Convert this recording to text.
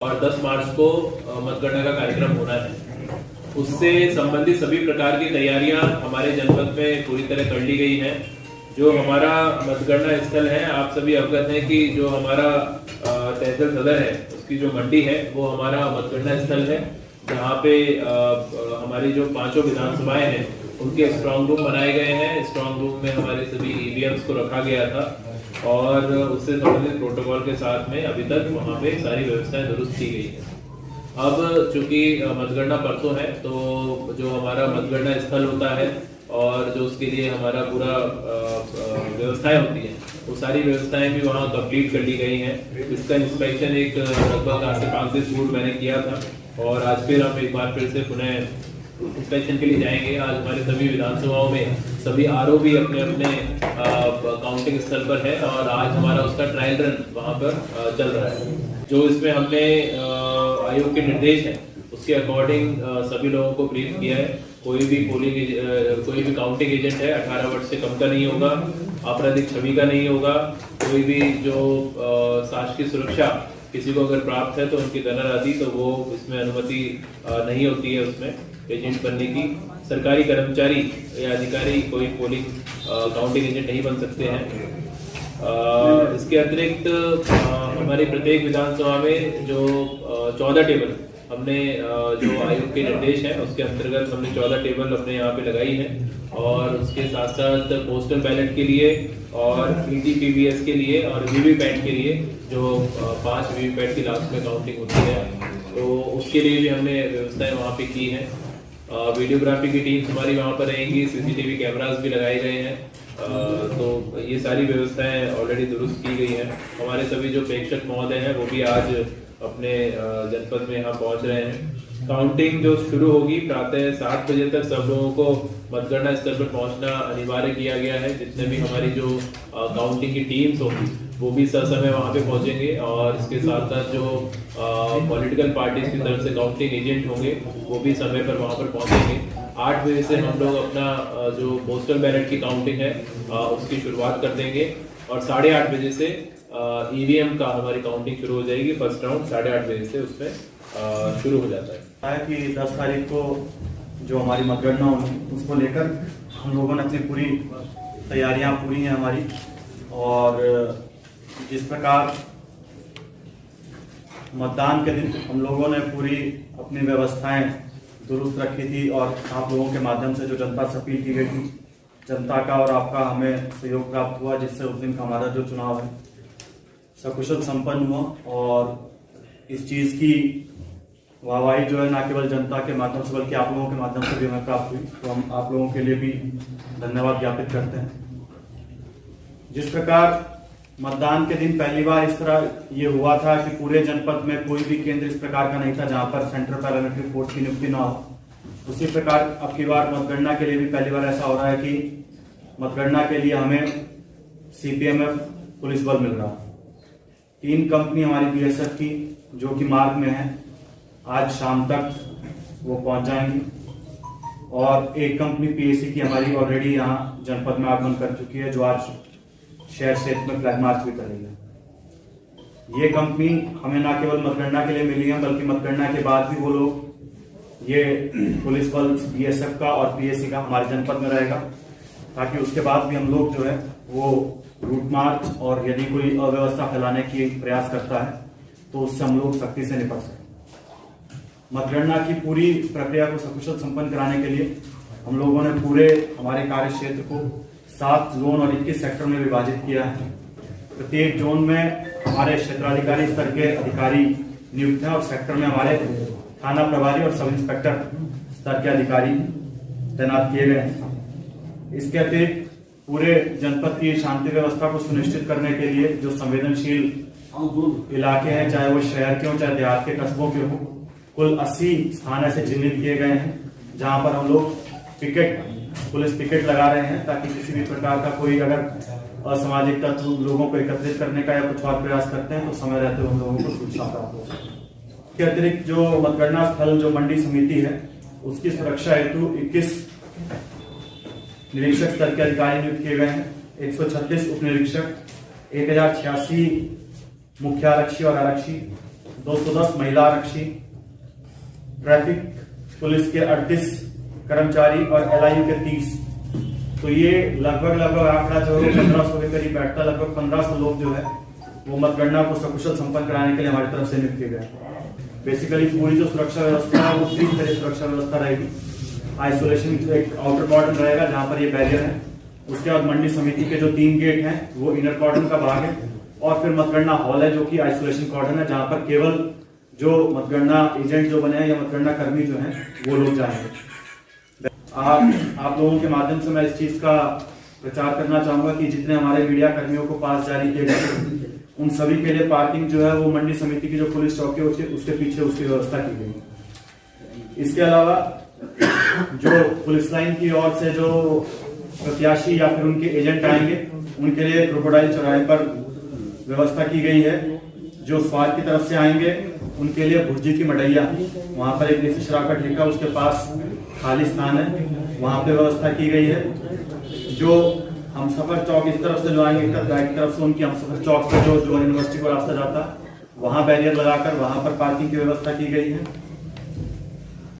और 10 मार्च को मतगणना का कार्यक्रम होना है। उससे संबंधित सभी प्रकार की तैयारियां हमारे जनपद में पूरी तरह कर ली गई हैं। जो हमारा मतगणना स्थल है, आप सभी अवगत हैं कि जो हमारा तहसील सदर है उसकी जो मंडी है वो हमारा मतगणना स्थल है, जहाँ पे हमारी जो 5 विधानसभाएं हैं उनके स्ट्रांग रूम बनाए गए हैं। स्ट्रांग रूम में हमारे सभी ईवीएम्स को रखा गया था और उससे संबंधित प्रोटोकॉल के साथ में अभी तक वहाँ पे सारी व्यवस्थाएं दुरुस्त की गई है। अब चूंकि मतगणना परसों है, तो जो हमारा मतगणना स्थल होता है और जो उसके लिए हमारा पूरा व्यवस्थाएं होती है, वो सारी व्यवस्थाएं भी वहाँ कंप्लीट कर ली गई हैं। इसका इंस्पेक्शन एक लगभग आज से 5 दिन पूर्व मैंने किया था और आज फिर हम एक बार फिर से पुनः इंस्पेक्शन के लिए जाएंगे। आज हमारे सभी विधानसभाओं में सभी आरओ भी अपने अपने काउंटिंग स्थल पर है और आज हमारा उसका ट्रायल रन वहाँ पर चल रहा है। जो इसमें हमने आयोग के निर्देश हैं उसके अकॉर्डिंग सभी लोगों को ब्रीफ किया है। कोई भी काउंटिंग एजेंट है 18 वर्ष से कम का नहीं होगा, आपराधिक छवि का नहीं होगा, कोई भी जो शासकीय सुरक्षा किसी को अगर प्राप्त है तो उनकी दंड आदि, तो वो इसमें अनुमति नहीं होती है उसमें एजेंट बनने की। सरकारी कर्मचारी या अधिकारी कोई पोलिंग काउंटिंग एजेंट नहीं बन सकते हैं। इसके अतिरिक्त हमारी प्रत्येक विधानसभा में जो 14 टेबल हमने जो आयोग के निर्देश हैं उसके अंतर्गत हमने 14 टेबल अपने यहाँ पे लगाई है और उसके साथ साथ पोस्टल बैलेट के लिए और ईटीपीवीएस के लिए और वीवीपैट के लिए जो 5 वीवीपैट की लास्ट में काउंटिंग होती है, तो उसके लिए भी हमने व्यवस्थाएं वहाँ पे की हैं। वीडियोग्राफी की टीम्स हमारी वहाँ पर रहेंगी, सीसीटीवी कैमरास भी लगाए गए हैं, तो ये सारी व्यवस्थाएं ऑलरेडी दुरुस्त की गई हैं। हमारे सभी जो प्रेक्षक महोदय हैं वो भी आज अपने जनपद में यहाँ पहुँच रहे हैं। काउंटिंग जो शुरू होगी प्रातः 7 बजे तक सब लोगों को मतगणना स्थल पर पहुंचना अनिवार्य किया गया है। जितने भी हमारी जो काउंटिंग की टीम्स होंगी वो भी ससमय वहां पे पहुंचेंगे और इसके साथ साथ जो पॉलिटिकल पार्टीज की तरफ से काउंटिंग एजेंट होंगे वो भी समय पर वहां पर पहुंचेंगे। 8 बजे से हम लोग अपना जो पोस्टल बैलेट की काउंटिंग है उसकी शुरुआत कर देंगे और 8:30 बजे से ईवीएम का हमारी काउंटिंग शुरू हो जाएगी। फर्स्ट राउंड 8:30 बजे से उसमें शुरू हो जाता है कि 10 तारीख को जो हमारी मतगणना होगी उसको लेकर हम लोगों ने अपनी पूरी तैयारियां पूरी हैं हमारी, और जिस प्रकार मतदान के दिन हम लोगों ने पूरी अपनी व्यवस्थाएं दुरुस्त रखी थी और आप लोगों के माध्यम से जो जनता से अपील की गई थी, जनता का और आपका हमें सहयोग प्राप्त हुआ, जिससे उस दिन का हमारा जो चुनाव है सकुशल संपन्न हुआ। और इस चीज की वाहवाही जो है न केवल जनता के माध्यम से बल्कि आप लोगों के माध्यम से भी हमें प्राप्त हुई, तो हम आप लोगों के लिए भी धन्यवाद ज्ञापित करते हैं। जिस प्रकार मतदान के दिन पहली बार इस तरह ये हुआ था कि पूरे जनपद में कोई भी केंद्र इस प्रकार का नहीं था जहां पर सेंट्रल पैरामिलिट्री फोर्स की नियुक्ति ना हो, उसी प्रकार अब की बार मतगणना के लिए भी पहली बार ऐसा हो रहा है कि मतगणना के लिए हमें सीपीएमएफ पुलिस बल मिल रहा है। 3 कंपनी हमारी बीएसएफ की जो कि मार्ग में है, आज शाम तक वो पहुंच जाएंगी और एक कंपनी पीएसी की हमारी ऑलरेडी यहाँ जनपद में आगमन कर चुकी है, जो आज शहर क्षेत्र में फ्लैग मार्च भी करेगी। ये कंपनी हमें न केवल मतगणना के लिए मिली है बल्कि मतगणना के बाद भी वो लोग ये पुलिस बल बीएसएफ का और पीएसी का हमारे जनपद में रहेगा, ताकि उसके बाद भी हम लोग जो है वो रूट मार्च और यदि कोई अव्यवस्था फैलाने की प्रयास करता है तो उससे हम लोग सख्ती से निपट सकें। मतगणना की पूरी प्रक्रिया को सकुशल संपन्न कराने के लिए हम लोगों ने पूरे हमारे कार्य क्षेत्र को 7 जोन और 21 सेक्टर में विभाजित किया है। प्रत्येक जोन में हमारे क्षेत्राधिकारी स्तर के अधिकारी नियुक्त हैं और सेक्टर में हमारे थाना प्रभारी और सब इंस्पेक्टर स्तर के अधिकारी तैनात किए गए हैं। इसके अतिरिक्त पूरे जनपद की शांति व्यवस्था को सुनिश्चित करने के लिए जो संवेदनशील इलाके हैं, चाहे वो शहर के हो चाहे देहात के कस्बों के हो, कुल 80 स्थान ऐसे चिन्हित किए गए हैं जहां पर हम लोग पुलिस पिकेट लगा रहे हैं, ताकि किसी भी प्रकार का कोई अगर असामाजिक तत्व लोगों को एकत्रित करने का या कुछ और प्रयास करते हैं तो समय रहते हुए हम लोगों को सूचना प्राप्त हो सके। इसके अतिरिक्त जो मतगणना स्थल जो मंडी समिति है उसकी सुरक्षा हेतु 21 निरीक्षक स्तर के अधिकारी नियुक्त किए गए हैं, 136 उप निरीक्षक, 1086 मुख्य आरक्षी और आरक्षी, 210 महिला आरक्षी, ट्रैफिक पुलिस के 38 कर्मचारी और LIU के 30। तो ये लगभग आंकड़ा जो है 1500 के करीब बैठता। लगभग 1500 लोग जो है वो मतगणना को सकुशल संपन्न कराने के लिए हमारी तरफ से नियुक्त किए गए। बेसिकली पूरी जो सुरक्षा व्यवस्था है वो 3 तरह सुरक्षा व्यवस्था रहेगी। आइसोलेशन एक आउटर कॉर्डन रहेगा जहां पर ये बैरियर है। उसके बाद मंडी समिति के जो 3 गेट हैं वो इनर कॉर्डन का भाग है, और फिर मतगणना हॉल है जो कि आइसोलेशन कॉर्डन है, जहां पर केवल जो मतगणना एजेंट जो बने हैं या मतगणना कर्मी जो हैं वो लोग जाएंगे। आप लोगों के माध्यम से मैं इस चीज का प्रचार करना चाहूंगा कि जितने हमारे मीडिया कर्मियों को पास जारी किए गए उन सभी के लिए पार्किंग जो है वो मंडी समिति की जो पुलिस चौकी होती है उसके पीछे उसकी व्यवस्था की गई। इसके अलावा जो पुलिस लाइन की ओर से जो प्रत्याशी या फिर उनके एजेंट आएंगे उनके लिए क्रोकोडाइल चौराहे पर व्यवस्था की गई है। जो स्वाद की तरफ से आएंगे उनके लिए भुर्जी की मडैया, वहां पर एक देसी शराब का ठेका उसके पास खाली स्थान है, वहां पे व्यवस्था की गई है। जो हमसफर चौक इस तरफ से जो आएंगे की तरफ से उनकी हमसफर चौक पर जो यूनिवर्सिटी को रास्ता जाता है वहां बैरियर लगाकर वहां पर पार्किंग की व्यवस्था की गई है।